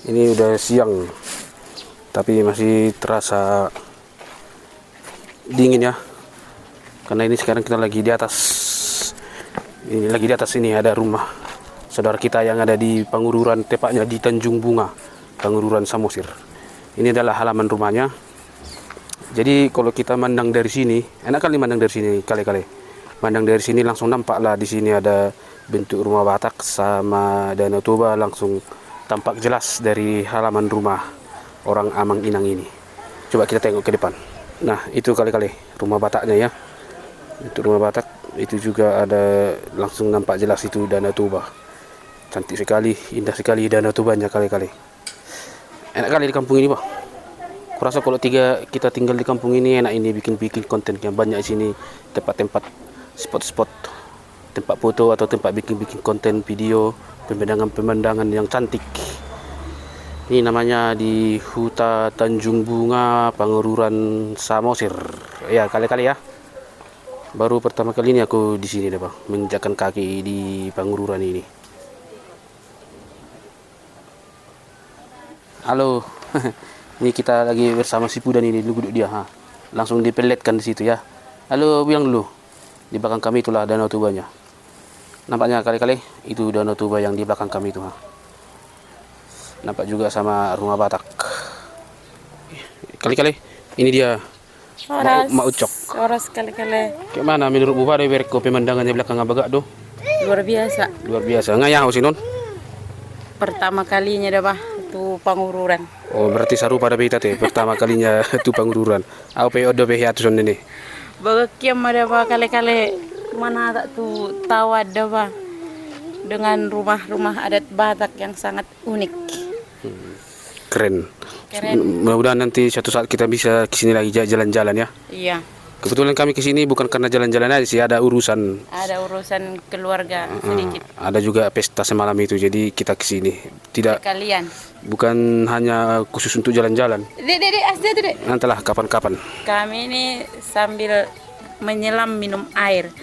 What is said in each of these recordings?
Ini udah siang, tapi masih terasa dingin ya. Karena ini sekarang kita lagi di atas. Ini lagi di atas ini ada rumah saudara kita yang ada di Pangururan, tepatnya di Tanjung Bunga, Pangururan Samosir. Ini adalah halaman rumahnya. Jadi kalau kita mandang dari sini, enak kali mandang dari sini kali-kali. Mandang dari sini langsung nampak lah di sini ada bentuk rumah Batak sama Danau Toba, langsung tampak jelas dari halaman rumah orang Amang Inang ini. Coba kita tengok ke depan. Nah, itu kali-kali rumah Bataknya ya. Itu rumah Batak, itu juga ada langsung nampak jelas itu Danau Toba. Cantik sekali, indah sekali Danau Tobanya kali-kali. Enak kali di kampung ini, Pak. Kurasa kalau kita tinggal di kampung ini enak ini bikin konten yang banyak di sini, tempat-tempat, spot-spot, tempat foto atau tempat bikin konten video, pemandangan yang cantik. Ini namanya di Huta Tanjung Bunga, Pangururan Samosir. Ya, kali-kali ya. Baru pertama kali ini aku di sini deh, Bang, menginjakkan kaki di Pangururan ini. Halo. Ini kita lagi bersama si Pudan ini, duduk dia, langsung dipeletkan di situ ya. Halo, bilang dulu. Di belakang kami itulah Danau Tobanya. Nampaknya kali-kali itu Danau Toba yang di belakang kami itu, Nampak juga sama rumah Batak. Kali-kali ini dia Mak Ucok. Oras kali-kali. Kayak mana menurut Bu Pada berko pemandangannya belakang abagak do? Luar biasa. Luar biasa. Ngayah sinon? Pertama kalinya dah bah itu Pangururan. Oh, berarti saru pada beta teh pertama kalinya itu Pangururan. Apa odo be hiatuson ini? Bagakiam ada bah kali-kali mana tak tu tahu ada bah dengan rumah-rumah adat Batak yang sangat unik. Keren. Keren. Mudah-mudahan nanti suatu saat kita bisa kesini lagi jalan-jalan ya. Iya. Kebetulan kami kesini bukan karena jalan-jalan aja sih, ada urusan. Ada urusan keluarga sedikit. Ada juga pesta semalam itu, jadi kita kesini. Tidak. Kalian. Bukan hanya khusus untuk jalan-jalan. Dek, asli tu dek. Nantilah kapan-kapan. Kami ini sambil menyelam minum air.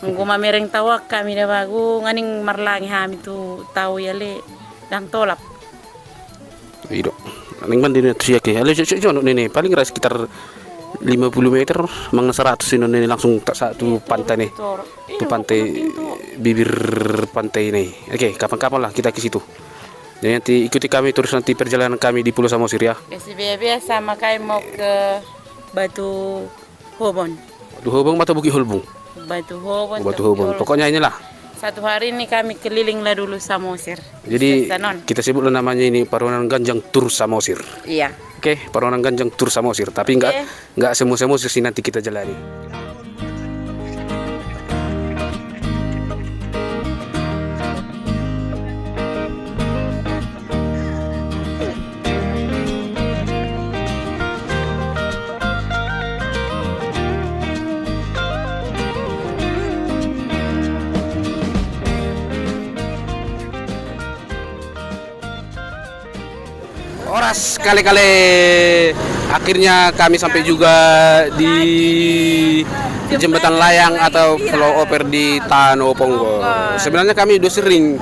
Guma mereng tawa kami dah bagu nganing marlangi hami tu tahu ya le dan tolap. Ido. Ning mandi ni teriak ya. Lalu cocok ini paling kira sekitar 50 meter, mang 100 ini langsung tak satu pantai nih. Itu pantai bibir pantai ini. Oke, kapan-kapan lah kita ke situ. Jadi nanti ikuti kami terus nanti perjalanan kami di Pulau Samosir ya. Biasa makanya mau ke Batu Hobon. Batu Hobon atau Bukit Holbung? Batu Hobon. Batu Hobon. Pokoknya inilah. Satu hari ini kami keliling lah dulu Samosir. Jadi kita sebutlah namanya ini Paronan Ganjang Tur Samosir. Iya. Oke, Paronan Ganjang Tur Samosir. Tapi enggak semua Samosir sih nanti kita jalani. Oras kali-kali akhirnya kami sampai juga di jembatan layang atau flyover di Tanoponggol. Sebenarnya kami udah sering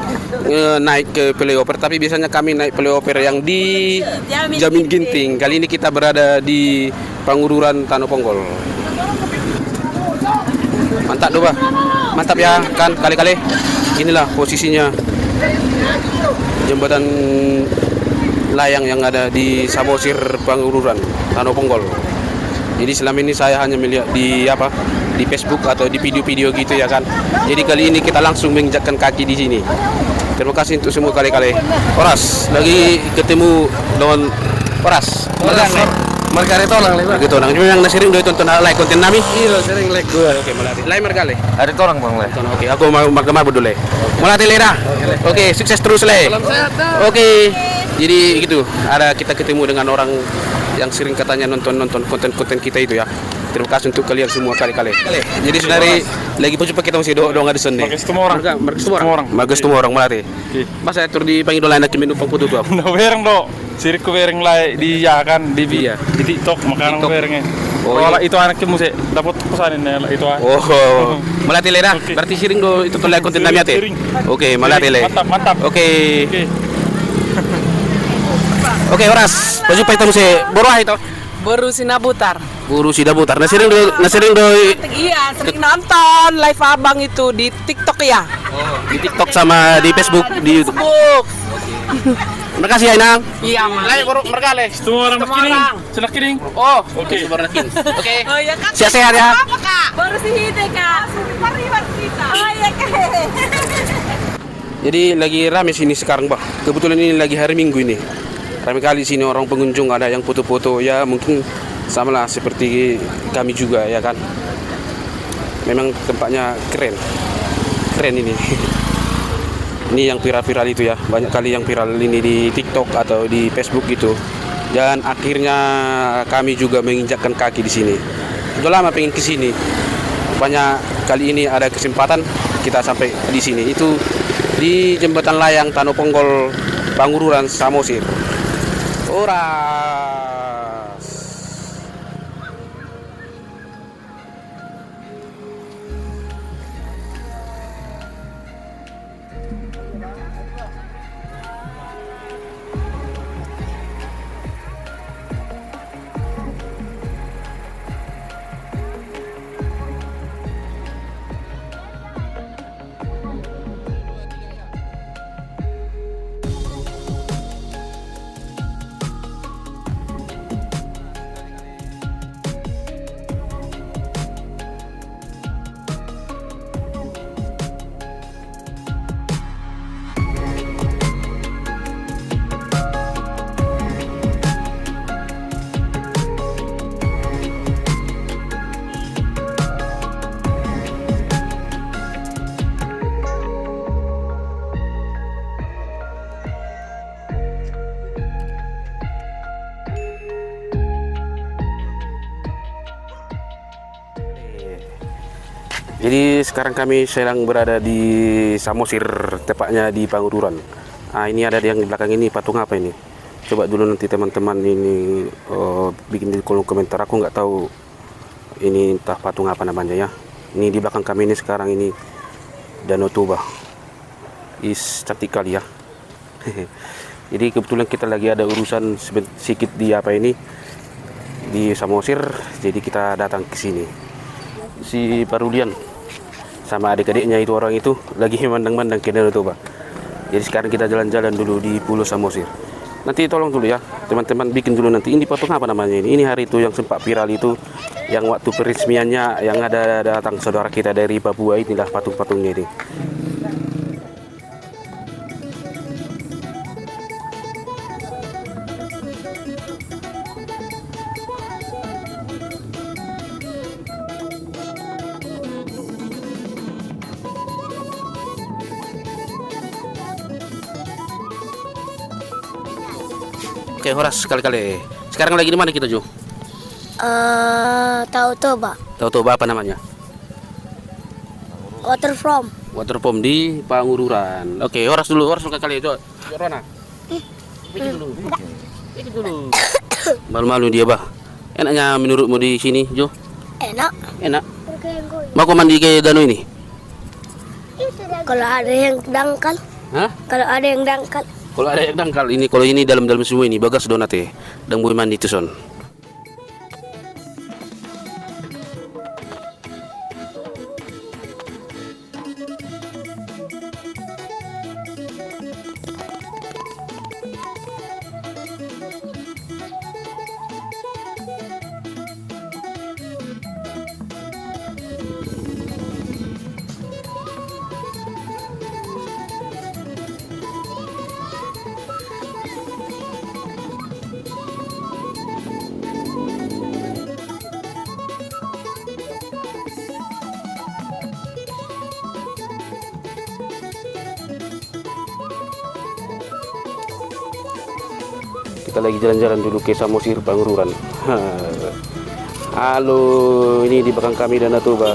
naik ke flyover, tapi biasanya kami naik flyover yang di Jamin Ginting. Kali ini kita berada di Pangururan Tanoponggol. Mantap doa, mantap ya kan kali-kali. Inilah posisinya jembatan layang yang ada di Samosir Pangururan Tanoponggol. Jadi selama ini saya hanya melihat di Facebook atau di video-video gitu ya kan. Jadi kali ini kita langsung menginjakkan kaki di sini. Terima kasih untuk semua kali-kali. Oras lagi ketemu dengan Oras. Margaret orang lewat. Gitu orang. Cuma yang sering udah tonton like konten nami. Iya, sering like gua. Oke, melatih. Lai margale. Ada orang bang le. Oke, aku mau margamar dulu le. Melatih le dah. Oke, sukses terus le. Salam sehat. Oke. Jadi gitu, ada kita ketemu dengan orang yang sering katanya nonton konten kita itu ya. Terima kasih untuk kalian semua kali-kali. Jadi saudari lagi pun kita masih doang ada seni. Marga semua orang. Marga semua orang melatih. Mas saya tur di panggil lain nak minum pangkutu tu. No bereng do. Sirik ko bereng lai di ya kan di Iya. di TikTok makanan berengnya. Oh, kalau itu anaknya musik dapat pesanin itu. Oh, melatih le dah. Berarti sering do itu tolak konten kami ate. Oke, melatih le. Mantap. Oke. Oke, oras. Baju pahit si Borah itu. Baru sinabutar. Guru sudah putar. Nah sering do Iya, sering nonton live abang itu di TikTok ya. di TikTok sama di Facebook, di YouTube. Facebook. Terima kasih ya Inang. Iya, Mas. Lai mereka le. Semua orang Semua kiring. orang. Sudah kiring. Oh, Oke. Oke. Oh iya kan. Sehat-sehat ya. Apa Kak? Baru si Hide Kak. Pariwan kita. Oh iya Kak. Jadi lagi rame sini sekarang, Bah. Kebetulan ini lagi hari Minggu ini. Rame kali sini orang pengunjung, ada yang foto-foto ya, mungkin sama lah seperti kami juga ya kan. Memang tempatnya keren. Keren ini. Ini yang viral-viral itu ya. Banyak kali yang viral ini di TikTok atau di Facebook gitu. Dan akhirnya kami juga menginjakkan kaki di sini. Udah lama pengen ke sini. Rupanya kali ini ada kesempatan kita sampai di sini. Itu di Jembatan Layang Tanoponggol Pangururan Samosir. Oras. Jadi sekarang kami sedang berada di Samosir, tepatnya di Pangururan. Nah, ini ada yang di belakang ini, patung apa ini? Coba dulu nanti teman-teman ini bikin di kolom komentar. Aku nggak tahu ini entah patung apa namanya ya. Ini di belakang kami ini sekarang ini Danau Toba. Cantik kali ya. Jadi kebetulan kita lagi ada urusan sedikit di apa ini di Samosir, jadi kita datang ke sini. Si Parulian sama adik-adiknya itu orang itu lagi mandang-mandang ke Danau Toba. Jadi sekarang kita jalan-jalan dulu di Pulau Samosir. Nanti tolong dulu ya teman-teman bikin dulu nanti ini patung apa namanya ini. Ini hari itu yang sempat viral itu, yang waktu peresmiannya yang ada datang saudara kita dari Papua, inilah patung-patungnya ini. Oke, Horas sekali-kali. Sekarang lagi di mana kita, Jo? Tahu Toba. Tahu Toba apa namanya? Waterfront. Waterpom di Pangururan. Oke, Horas dulu, Horas sekali, Jo. Rona. Bikin dulu. Bikin dulu. Malu-malu dia, Bah. Enaknya menurutmu di sini, Jo? Enak. Enak. Mau kau mandi ke danau ini? Kalau ada yang dangkal. Hah? Kalau ada yang dangkal. Kalau ada yang dangkal ini, kalau ini dalam-dalam semua ini bagas donate dan boleh mandi itu son. Kita lagi jalan-jalan dulu ke Samosir Pangururan. Halo, ini di belakang kami Danau Toba.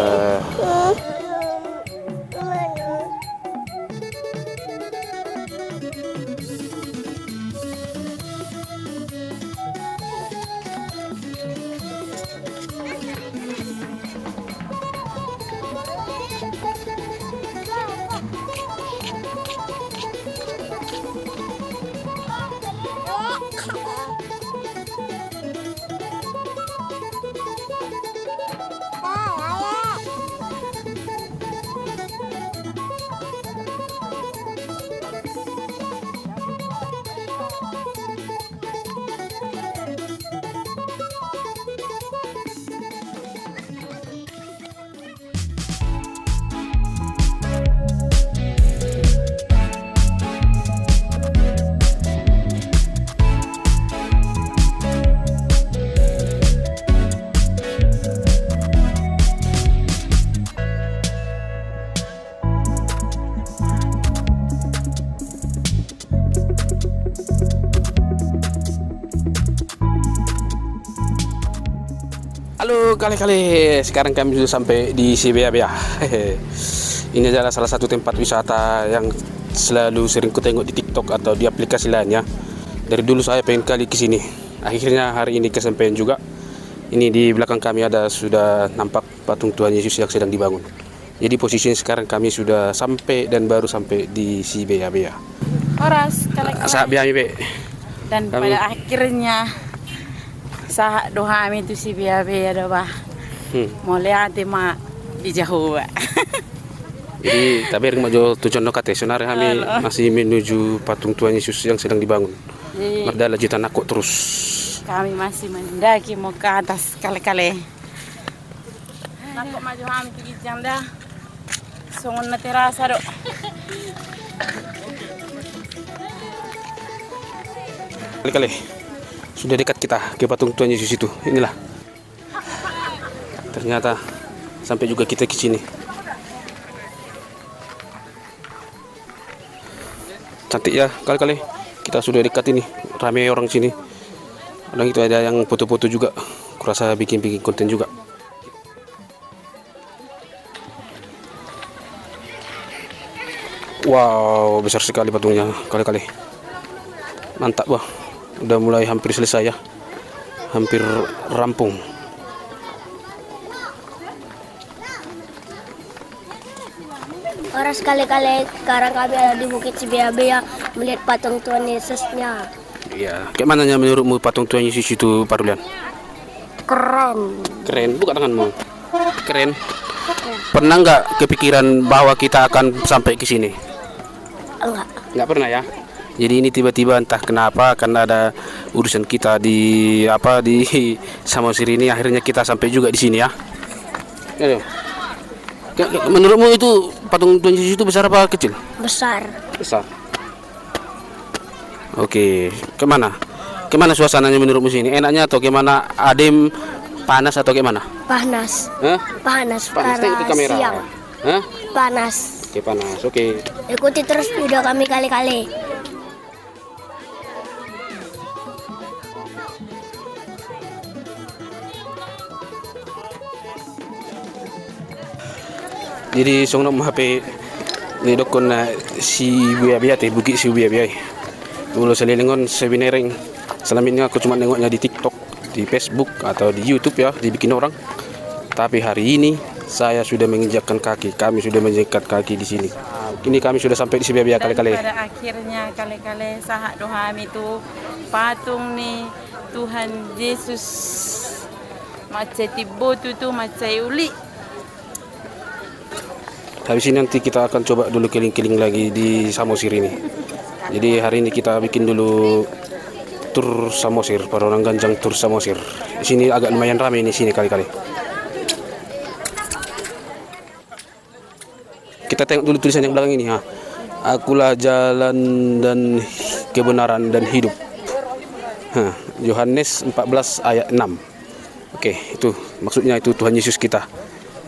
Halo kali-kali, sekarang kami sudah sampai di Sibea-bea. Ini adalah salah satu tempat wisata yang selalu sering ku tengok di TikTok atau di aplikasi lainnya. Dari dulu saya pengen kali ke sini. Akhirnya hari ini kesampaian juga. Ini di belakang kami sudah nampak patung Tuhan Yesus yang sedang dibangun. Jadi posisinya sekarang kami sudah sampai dan baru sampai di Sibea-bea. Oras kali-kali. Saat biaya be. Dan Kami- pada akhirnya sah doa kami itu si biaya dah bah. Mulai hati mak di jauh. Jadi tapi ring majo tujuan lokate sebenarnya kami masih menuju patung Tuhan Yesus yang sedang dibangun. Jadi Merdala juta nakut terus. kami masih mendaki mau ke atas kali-kali. Nakut maju kami pergi jam dah. Songon na terasa dok. Kali-kali sudah dekat kita ke patung Tuhan Yesus itu. Inilah. Ternyata sampai juga kita ke sini. Cantik ya kali-kali. Kita sudah dekat ini. Ramai orang sini. Orang itu ada yang foto-foto juga. Kurasa bikin-bikin konten juga. Wow, besar sekali patungnya kali-kali. Mantap wah. Udah mulai hampir selesai ya. Hampir rampung. Orang sekali-kali sekarang kami ada di Bukit Sibea-bea melihat patung Tuhan Yesusnya. Iya. Kayak mananya menurutmu patung Tuhan Yesus itu, Pak Rulian? Keren. Keren. Buka tanganmu. Keren. Pernah nggak kepikiran bahwa kita akan sampai ke sini? Enggak. Nggak pernah ya. Jadi ini tiba-tiba entah kenapa karena ada urusan kita di Samosir ini akhirnya kita sampai juga di sini ya. Ayo. Menurutmu itu patung Tuhan Yesus itu besar apa kecil? Besar. Besar. Oke, kemana? Kemana suasananya menurutmu sini? Enaknya atau gimana? Adem, panas atau gimana? Panas. Hah? Panas. Panas, tengok ke Karena kamera. siang. Hah? Panas. Oke, panas. Oke. Ikuti terus video kami kali-kali. Jadi song nom HP ni dokon na si Buya teh Bukit si Buya. Dulu selilingon sebenarnya selama ini aku cuma nengoknya di TikTok, di Facebook atau di YouTube ya, dibikin orang. Tapi hari ini saya sudah menginjakkan kaki, kami sudah menginjakkan kaki di sini. Kini kami sudah sampai di Sibea kali-kali. Dan pada akhirnya kali-kali sah doa kami itu patung nih Tuhan Yesus macam tibo tu macam uli. Habis ini nanti kita akan coba dulu keliling-keliling lagi di Samosir ini. Jadi hari ini kita bikin dulu tur Samosir, Paronan Ganjang tur Samosir. Di sini agak lumayan ramai di sini kali-kali. Kita tengok dulu tulisan yang belakang ini ha. Akulah jalan dan kebenaran dan hidup. Yohanes 14 ayat 6. Oke, itu maksudnya itu Tuhan Yesus kita.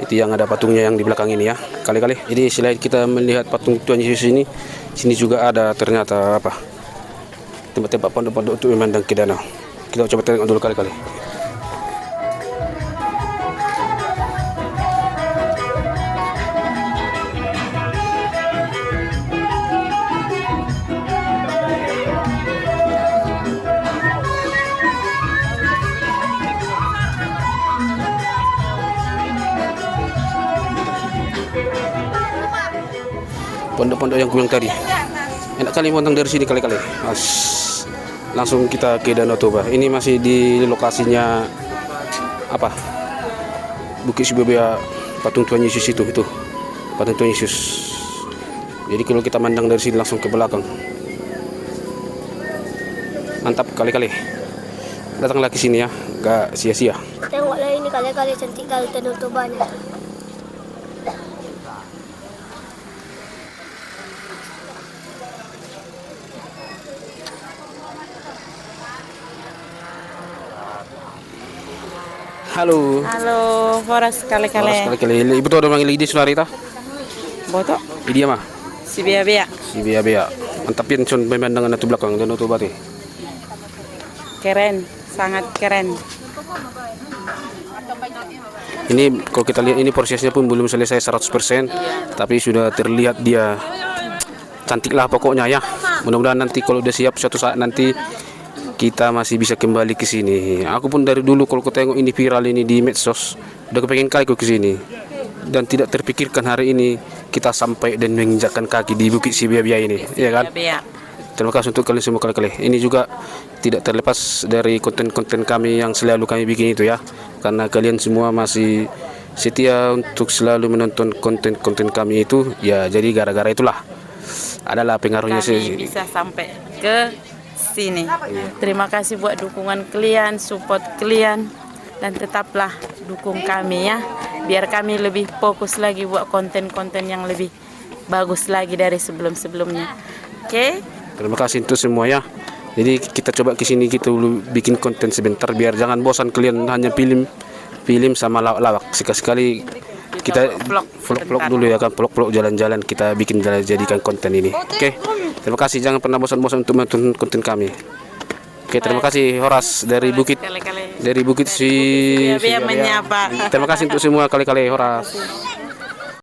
Itu yang ada patungnya yang di belakang ini ya, kali-kali. Jadi selain kita melihat patung Tuhan Yesus ini, sini juga ada ternyata tempat-tempat pondok-pondok untuk memandang ke danau. Kita coba tengok dulu kali-kali. Pondok-pondok yang gue bilang tadi. Enak kali montang dari sini kali-kali. langsung kita ke Danau Toba. Ini masih di lokasinya apa? Bukit Sibabaya, patung Tuhan Yesus itu patung Tuhan Yesus. Jadi kalau kita mandang dari sini langsung ke belakang, mantap kali-kali. Datanglah ke sini ya, gak sia-sia. Tengoklah ini kali-kali cantik kali Danau Tobanya. Halo. Halo, horas kali-kali. Sekali-kali. Ibu tuh ada manggil ide Sunarita? Boto, Ide mah. si bea-bea. Si Bea. Mantapin con pemandangan itu belakang Danau Toba teh. Keren, sangat keren. Ini kalau kita lihat ini prosesnya pun belum selesai 100%, tapi sudah terlihat dia cantik lah pokoknya ya. Mudah-mudahan nanti kalau udah siap suatu saat nanti kita masih bisa kembali ke sini. Aku pun dari dulu kalau aku tengok ini viral ini di medsos, udah kepengen kali aku ke sini. Dan tidak terpikirkan hari ini kita sampai dan menginjakkan kaki di Bukit Sibabaya ini, ya kan? Bea. Terima kasih untuk kalian semua kali-kali. Ini juga tidak terlepas dari konten-konten kami yang selalu kami bikin itu ya. Karena kalian semua masih setia untuk selalu menonton konten-konten kami itu, ya jadi gara-gara itulah adalah pengaruhnya Kami bisa sampai ke sini. Terima kasih buat dukungan kalian, support kalian, dan tetaplah dukung kami ya. Biar kami lebih fokus lagi buat konten-konten yang lebih bagus lagi dari sebelum-sebelumnya. Oke? Terima kasih untuk semua ya. Jadi kita coba ke sini kita dulu bikin konten sebentar biar jangan bosan kalian hanya film sama lawak-lawak. Sekali-sekali kita vlog dulu ya kan, vlog jalan-jalan kita bikin jadikan konten ini. Oke. Terima kasih, jangan pernah bosan-bosan untuk menonton konten kami. Oke, terima kasih Horas dari Bukit Kali-kali. Sibabaya. Menyapa. Terima kasih untuk semua kali-kali Horas.